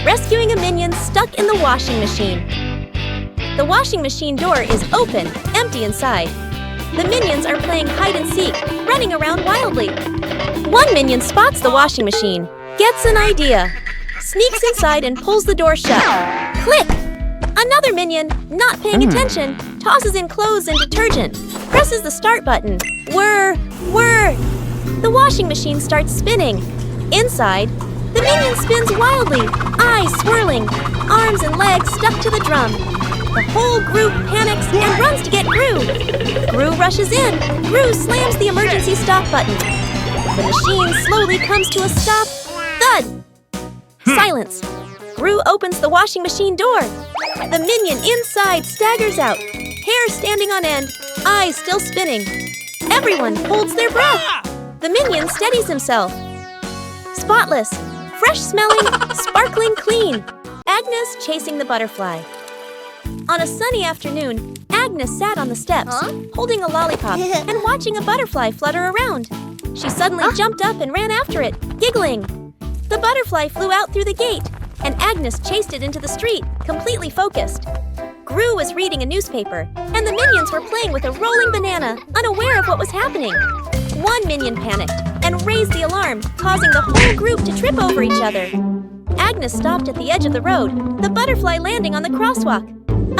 rescuing a minion stuck in the washing machine. The washing machine door is open, empty inside. The minions are playing hide and seek, running around wildly. One minion spots the washing machine, gets an idea, sneaks inside and pulls the door shut. Click! Another minion, not paying attention, tosses in clothes and detergent, presses the start button. Whir! Whir! The washing machine starts spinning. Inside, the minion spins wildly, eyes swirling, arms and legs stuck to the drum. The whole group panics and runs to get Gru. Gru rushes in. Gru slams the emergency stop button. The machine slowly comes to a stop. Thud! Silence. Gru opens the washing machine door. The minion inside staggers out, hair standing on end, eyes still spinning. Everyone holds their breath. The minion steadies himself. Spotless, fresh-smelling, sparkling clean. Agnes chasing the butterfly. On a sunny afternoon, Agnes sat on the steps, holding a lollipop and watching a butterfly flutter around. She suddenly jumped up and ran after it, giggling. The butterfly flew out through the gate, and Agnes chased it into the street, completely focused. Gru was reading a newspaper, and the minions were playing with a rolling banana, unaware of what was happening. One minion panicked and raised the alarm, causing the whole group to trip over each other. Agnes stopped at the edge of the road, the butterfly landing on the crosswalk.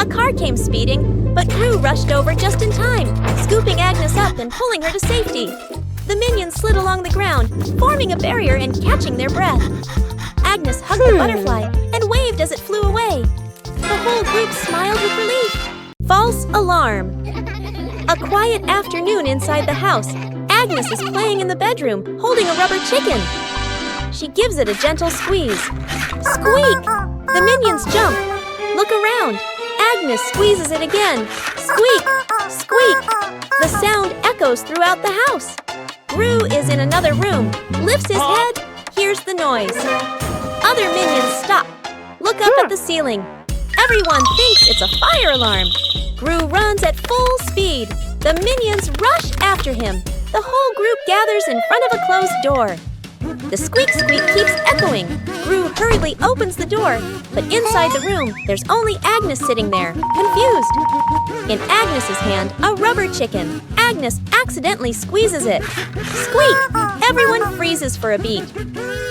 A car came speeding, but Gru rushed over just in time, scooping Agnes up and pulling her to safety. The minions slid along the ground, forming a barrier and catching their breath. Agnes hugged the butterfly and waved as it flew away. The whole group smiled with relief. False alarm. A quiet afternoon inside the house. Agnes is playing in the bedroom, holding a rubber chicken. She gives it a gentle squeeze. Squeak! The minions jump. Look around. Agnes squeezes it again. Squeak! Squeak! The sound echoes throughout the house. Gru is in another room, lifts his head, hears the noise. Other minions stop, look up at the ceiling. Everyone thinks it's a fire alarm. Gru runs at full speed. The minions rush after him. The whole group gathers in front of a closed door. The squeak squeak keeps echoing. Gru hurriedly opens the door, but inside the room, there's only Agnes sitting there, confused. In Agnes's hand, a rubber chicken. Agnes accidentally squeezes it. Squeak! Everyone freezes for a beat.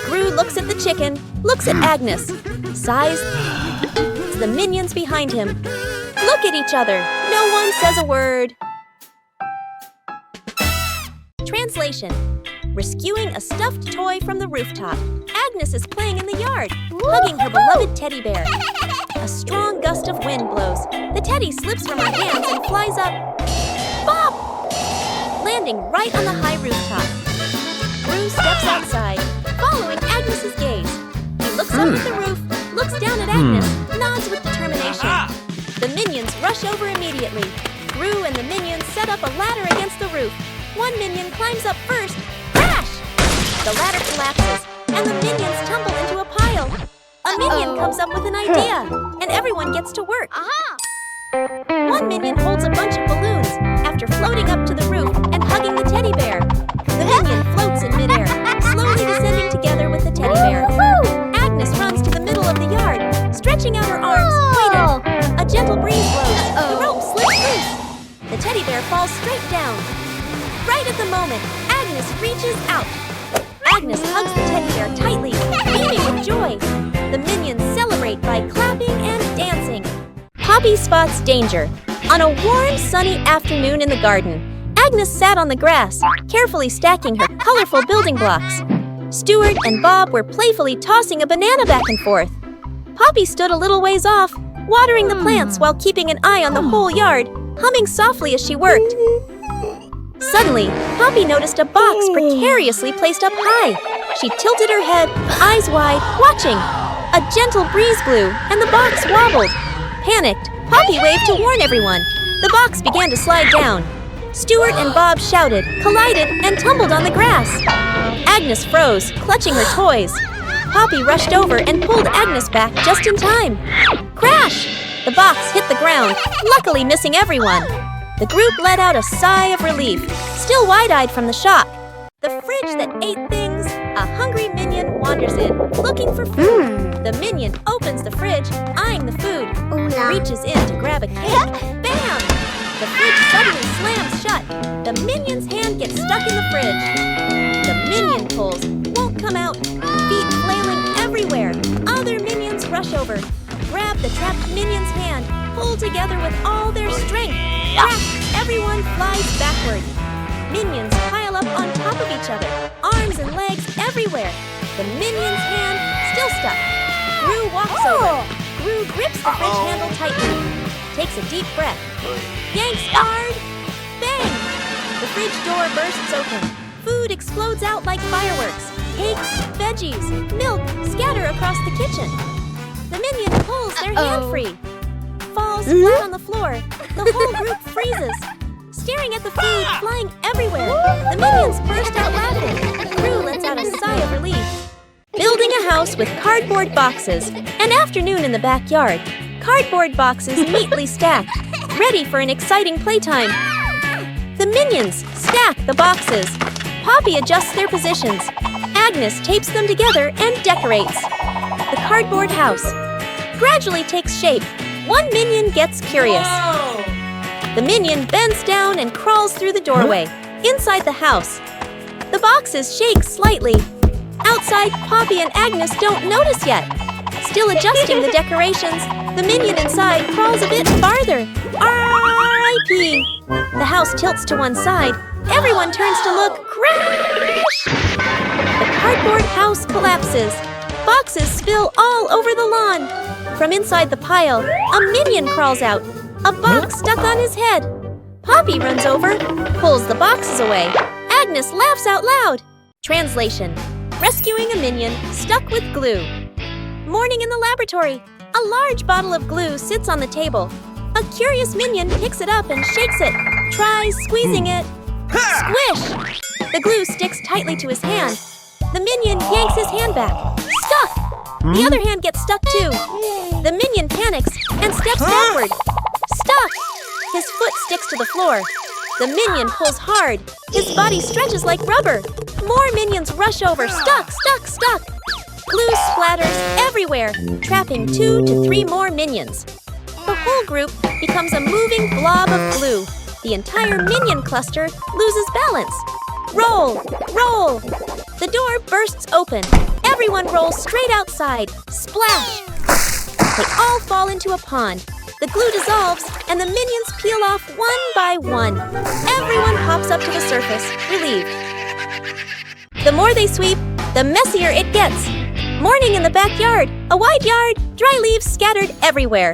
Gru looks at the chicken, looks at Agnes, sighs. It's the minions behind him. Look at each other. No one says a word. Translation. Rescuing a stuffed toy from the rooftop. Agnes is playing in the yard, hugging her beloved teddy bear. A strong gust of wind blows. The teddy slips from her hands and flies up. Bop! Landing right on the high rooftop. Gru steps outside, following Agnes's gaze. He looks up at the roof, looks down at Agnes, nods with determination. The minions rush over immediately. Gru and the minions set up a ladder against the roof. One minion climbs up first. Crash! The ladder collapses, and the minions tumble into a pile. A minion comes up with an idea, and everyone gets to work. One minion holds a bunch of balloons after floating up to the roof and hugging the teddy bear. The minion floats in midair, slowly descending together with the teddy bear. Agnes runs to the middle of the yard, stretching out her arms, waiting. A gentle breeze blows. The rope slips loose. The teddy bear falls straight down. Right at the moment, Agnes reaches out. Agnes hugs the teddy bear tightly, beaming with joy. The minions celebrate by clapping and dancing. Poppy spots danger. On a warm, sunny afternoon in the garden, Agnes sat on the grass, carefully stacking her colorful building blocks. Stuart and Bob were playfully tossing a banana back and forth. Poppy stood a little ways off, watering the plants while keeping an eye on the whole yard, humming softly as she worked. Suddenly, Poppy noticed a box precariously placed up high. She tilted her head, eyes wide, watching. A gentle breeze blew, and the box wobbled. Panicked, Poppy waved to warn everyone. The box began to slide down. Stuart and Bob shouted, collided, and tumbled on the grass. Agnes froze, clutching her toys. Poppy rushed over and pulled Agnes back just in time. Crash! The box hit the ground, luckily missing everyone. The group let out a sigh of relief, still wide-eyed from the shock. The fridge that ate things, a hungry minion wanders in, looking for food. The minion opens the fridge, eyeing the food. Reaches in to grab a cake. Bam! The fridge suddenly slams shut. The minion's hand gets stuck in the fridge. The minion pulls, won't come out. Feet flailing everywhere. Other minions rush over. Grab the trapped minion's hand. Pull together with all their strength. Crack! Everyone flies backward. Minions pile up on top of each other. Arms and legs everywhere. The minion's hand still stuck. Gru walks over. Gru grips the fridge handle tightly. Takes a deep breath. Yanks hard. Bang! The fridge door bursts open. Food explodes out like fireworks. Cakes, veggies, milk scatter across the kitchen. The minion pulls their hand free. Falls flat on the floor. The whole group freezes. Staring at the food flying everywhere. The minions burst out laughing. Gru lets out a sigh of relief. Building a house with cardboard boxes. An afternoon in the backyard. Cardboard boxes neatly stacked, ready for an exciting playtime. The minions stack the boxes. Poppy adjusts their positions. Agnes tapes them together and decorates. The cardboard house gradually takes shape. One minion gets curious. The minion bends down and crawls through the doorway. Inside the house, the boxes shake slightly. Outside, Poppy and Agnes don't notice yet. Still adjusting the decorations, the minion inside crawls a bit farther. R.I.P. The house tilts to one side. Everyone turns to look. Crash! The cardboard house collapses. Boxes spill all over the lawn. From inside the pile, a minion crawls out. A box stuck on his head. Poppy runs over, pulls the boxes away. Agnes laughs out loud. Translation: rescuing a minion stuck with glue. Morning in the laboratory. A large bottle of glue sits on the table. A curious minion picks it up and shakes it. Tries squeezing it. Squish! The glue sticks tightly to his hand. The minion yanks his hand back. Stuck! The other hand gets stuck too. The minion panics and steps backward. Stuck! His foot sticks to the floor. The minion pulls hard. His body stretches like rubber. More minions rush over. Stuck, stuck, stuck. Glue splatters everywhere, trapping 2 to 3 more minions. The whole group becomes a moving blob of glue. The entire minion cluster loses balance. Roll, roll. The door bursts open. Everyone rolls straight outside. Splash! They all fall into a pond. The glue dissolves, and the minions peel off one by one. Everyone hops up to the surface, relieved. The more they sweep, the messier it gets. Morning in the backyard. A wide yard, dry leaves scattered everywhere.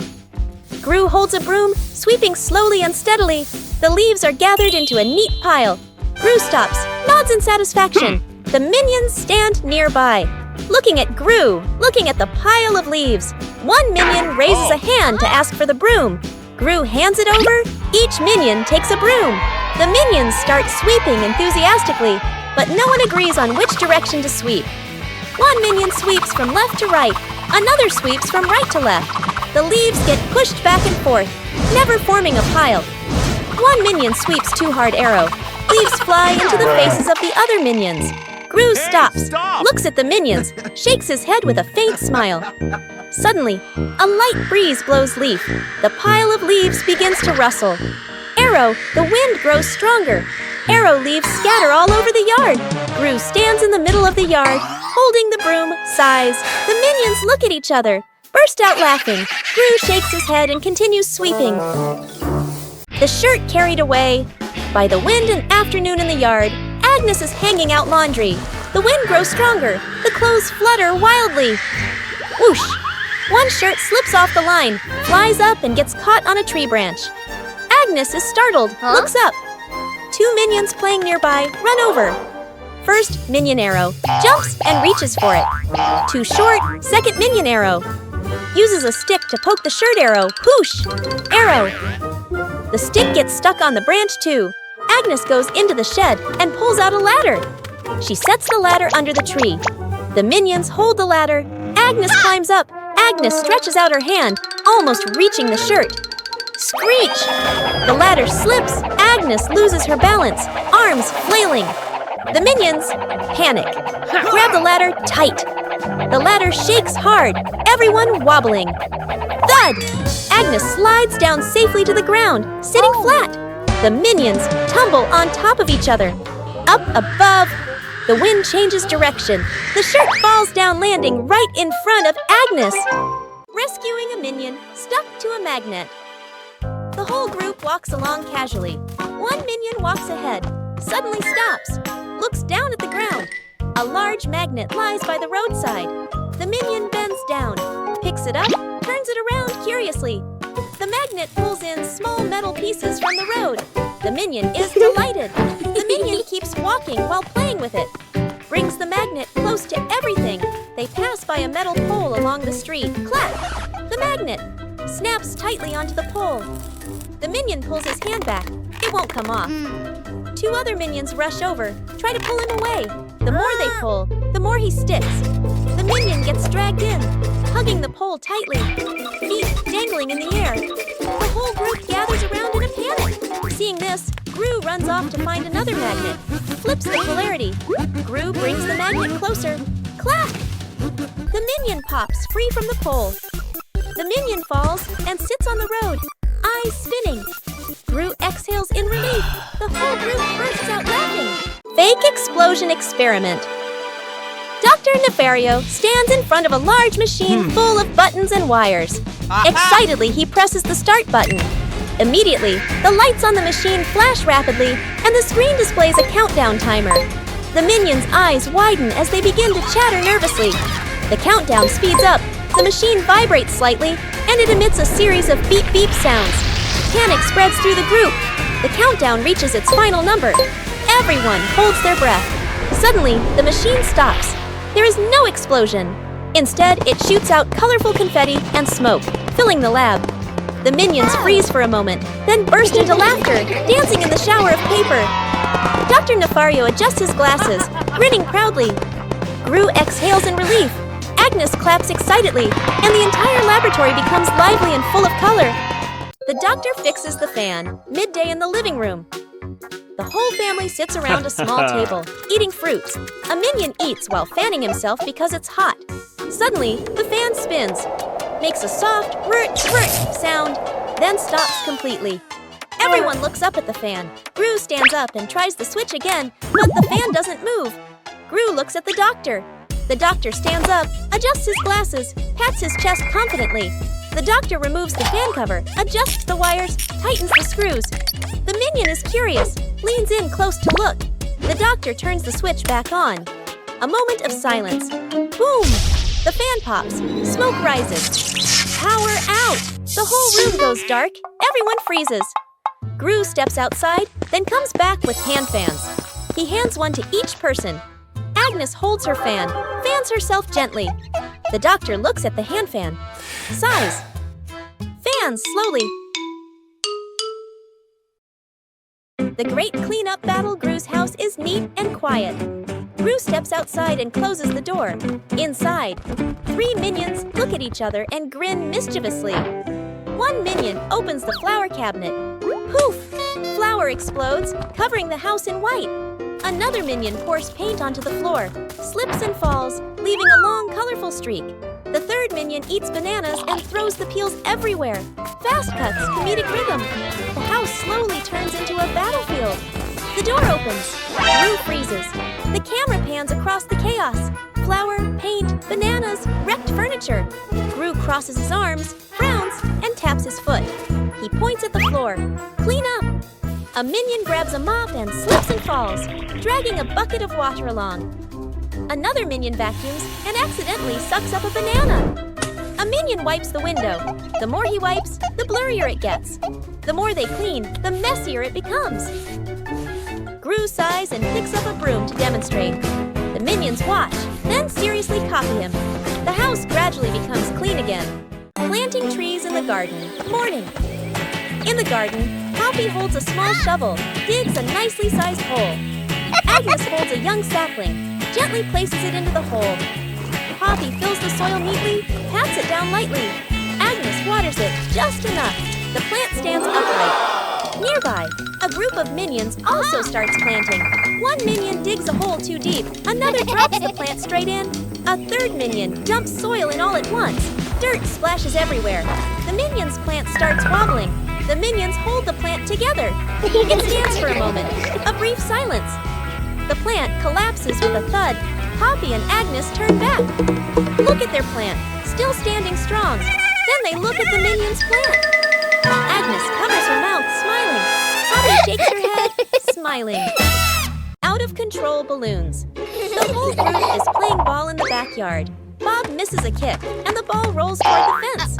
Gru holds a broom, sweeping slowly and steadily. The leaves are gathered into a neat pile. Gru stops, nods in satisfaction. The minions stand nearby, looking at Gru, looking at the pile of leaves. One minion raises a hand to ask for the broom. Gru hands it over. Each minion takes a broom. The minions start sweeping enthusiastically, but no one agrees on which direction to sweep. One minion sweeps from left to right. Another sweeps from right to left. The leaves get pushed back and forth, never forming a pile. One minion sweeps too hard arrow. Leaves fly into the faces of the other minions. Gru stops, looks at the minions, shakes his head with a faint smile. Suddenly, a light breeze blows leaf. The pile of leaves begins to rustle. Arrow, the wind grows stronger. Arrow leaves scatter all over the yard. Gru stands in the middle of the yard, holding the broom, sighs. The minions look at each other, burst out laughing. Gru shakes his head and continues sweeping. The shirt carried away. By the wind and afternoon in the yard, Agnes is hanging out laundry. The wind grows stronger. The clothes flutter wildly. Whoosh! One shirt slips off the line, flies up and gets caught on a tree branch. Agnes is startled, looks up. 2 minions playing nearby run over. First minion arrow, jumps and reaches for it. Too short, second minion arrow. Uses a stick to poke the shirt arrow, whoosh! Arrow. The stick gets stuck on the branch too. Agnes goes into the shed and pulls out a ladder. She sets the ladder under the tree. The minions hold the ladder. Agnes climbs up. Agnes stretches out her hand, almost reaching the shirt. Screech! The ladder slips. Agnes loses her balance, arms flailing. The minions panic. Grab the ladder tight. The ladder shakes hard, everyone wobbling. Thud! Agnes slides down safely to the ground, sitting flat. The minions tumble on top of each other. Up above, the wind changes direction. The shirt falls down, landing right in front of Agnes. Rescuing a minion stuck to a magnet. The whole group walks along casually. One minion walks ahead, suddenly stops, looks down at the ground. A large magnet lies by the roadside. The minion bends down, picks it up, turns it around curiously. The magnet pulls in small metal pieces from the road. The minion is delighted. The minion keeps walking while playing with it. Brings the magnet close to everything. They pass by a metal pole along the street. Clap! The magnet snaps tightly onto the pole. The minion pulls his hand back. It won't come off. Two other minions rush over, try to pull him away. The more they pull, the more he sticks. The minion gets dragged in, hugging the pole tightly, feet dangling in the air. The whole group gathers around in a panic. Seeing this, Gru runs off to find another magnet, flips the polarity. Gru brings the magnet closer. Clap! The minion pops free from the pole. The minion falls and sits on the road, eyes spinning. Gru exhales in relief. The whole group bursts out laughing. Fake explosion experiment. Dr. Nefario stands in front of a large machine full of buttons and wires. Excitedly, he presses the start button. Immediately, the lights on the machine flash rapidly, and the screen displays a countdown timer. The minions' eyes widen as they begin to chatter nervously. The countdown speeds up, the machine vibrates slightly, and it emits a series of beep-beep sounds. Panic spreads through the group. The countdown reaches its final number. Everyone holds their breath. Suddenly, the machine stops. There is no explosion. Instead, it shoots out colorful confetti and smoke, filling the lab. The minions freeze for a moment, then burst into laughter, dancing in the shower of paper. Dr. Nefario adjusts his glasses, grinning proudly. Gru exhales in relief. Agnes claps excitedly, and the entire laboratory becomes lively and full of color. The doctor fixes the fan, midday in the living room. The whole family sits around a small table, eating fruits. A minion eats while fanning himself because it's hot. Suddenly, the fan spins, makes a soft whirt sound, then stops completely. Everyone looks up at the fan. Gru stands up and tries the switch again, but the fan doesn't move. Gru looks at the doctor. The doctor stands up, adjusts his glasses, pats his chest confidently. The doctor removes the fan cover, adjusts the wires, tightens the screws. The minion is curious, leans in close to look. The doctor turns the switch back on. A moment of silence. Boom! The fan pops. Smoke rises. Power out! The whole room goes dark. Everyone freezes. Gru steps outside, then comes back with hand fans. He hands one to each person. Agnes holds her fan, fans herself gently. The doctor looks at the hand fan, sighs, fans slowly. The great cleanup battle Gru's house is neat and quiet. Gru steps outside and closes the door. Inside, 3 minions look at each other and grin mischievously. One minion opens the flower cabinet. Poof! Flour explodes, covering the house in white. Another minion pours paint onto the floor, slips and falls, leaving a long, colorful streak. The third minion eats bananas and throws the peels everywhere. Fast cuts, comedic rhythm. The house slowly turns into a battlefield. The door opens. Gru freezes. The camera pans across the chaos. Flour, paint, bananas, wrecked furniture. Gru crosses his arms, frowns, and taps his foot. He points at the floor. Clean up! A minion grabs a mop and slips and falls, dragging a bucket of water along. Another minion vacuums and accidentally sucks up a banana. A minion wipes the window. The more he wipes, the blurrier it gets. The more they clean, the messier it becomes. Gru sighs and picks up a broom to demonstrate. The minions watch, then seriously copy him. The house gradually becomes clean again. Planting trees in the garden. Morning. In the garden, Poppy holds a small shovel, digs a nicely sized hole. Agnes holds a young sapling, gently places it into the hole. Poppy fills the soil neatly, pats it down lightly. Agnes waters it just enough. The plant stands upright. Nearby, a group of minions also starts planting. One minion digs a hole too deep. Another drops the plant straight in. A third minion dumps soil in all at once. Dirt splashes everywhere. The minion's plant starts wobbling. The minions hold the plant together. It stands for a moment. A brief silence. The plant collapses with a thud. Poppy and Agnes turn back. Look at their plant, still standing strong. Then they look at the minion's plant. Agnes covers her mouth, smiling. Poppy shakes her head, smiling. Out of control balloons. The whole group is playing ball in the backyard. Bob misses a kick, and the ball rolls toward the fence.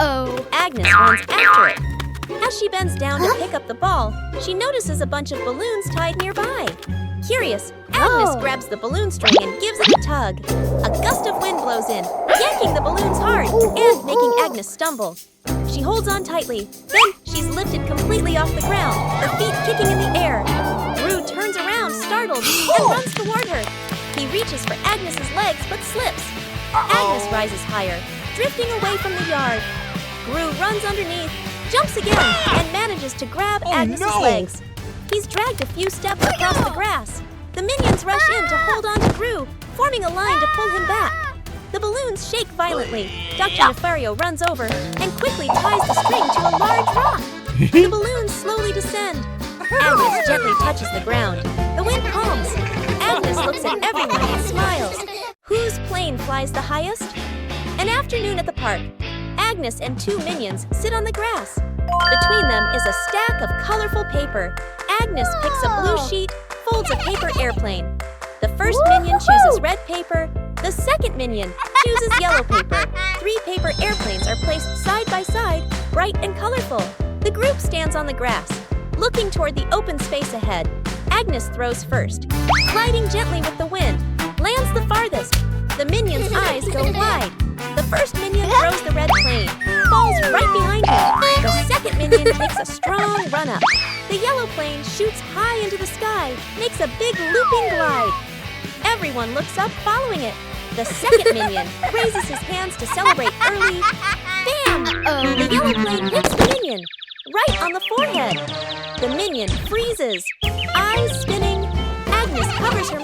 Agnes runs after it. As she bends down to pick up the ball, she notices a bunch of balloons tied nearby. Curious, Agnes grabs the balloon string and gives it a tug. A gust of wind blows in, yanking the balloons hard and making Agnes stumble. She holds on tightly. Then she's lifted completely off the ground, her feet kicking in the air. Gru turns around, startled, and runs toward her. He reaches for Agnes's legs but slips. Agnes rises higher, drifting away from the yard. Gru runs underneath, jumps again, and manages to grab Agnes's legs. He's dragged a few steps across the grass. The minions rush in to hold on to Gru, forming a line to pull him back. The balloons shake violently. Dr. Nefario runs over and quickly ties the string to a large rock. The balloons slowly descend. Agnes gently touches the ground. The wind calms. Agnes looks at everyone and smiles. Whose plane flies the highest? An afternoon at the park. Agnes and two minions sit on the grass. Between them is a stack of colorful paper. Agnes picks a blue sheet, folds a paper airplane. The first minion chooses red paper. The second minion chooses yellow paper. 3 paper airplanes are placed side by side, bright and colorful. The group stands on the grass, looking toward the open space ahead. Agnes throws first, gliding gently with the wind, lands the farthest. The minion's eyes go wide. The first minion throws the red plane, falls right behind him. The second minion takes a strong run-up. The yellow plane shoots high into the sky, makes a big looping glide. Everyone looks up following it. The second minion raises his hands to celebrate early. Bam! The yellow plane hits the minion, right on the forehead. The minion freezes, eyes spinning. Agnes covers her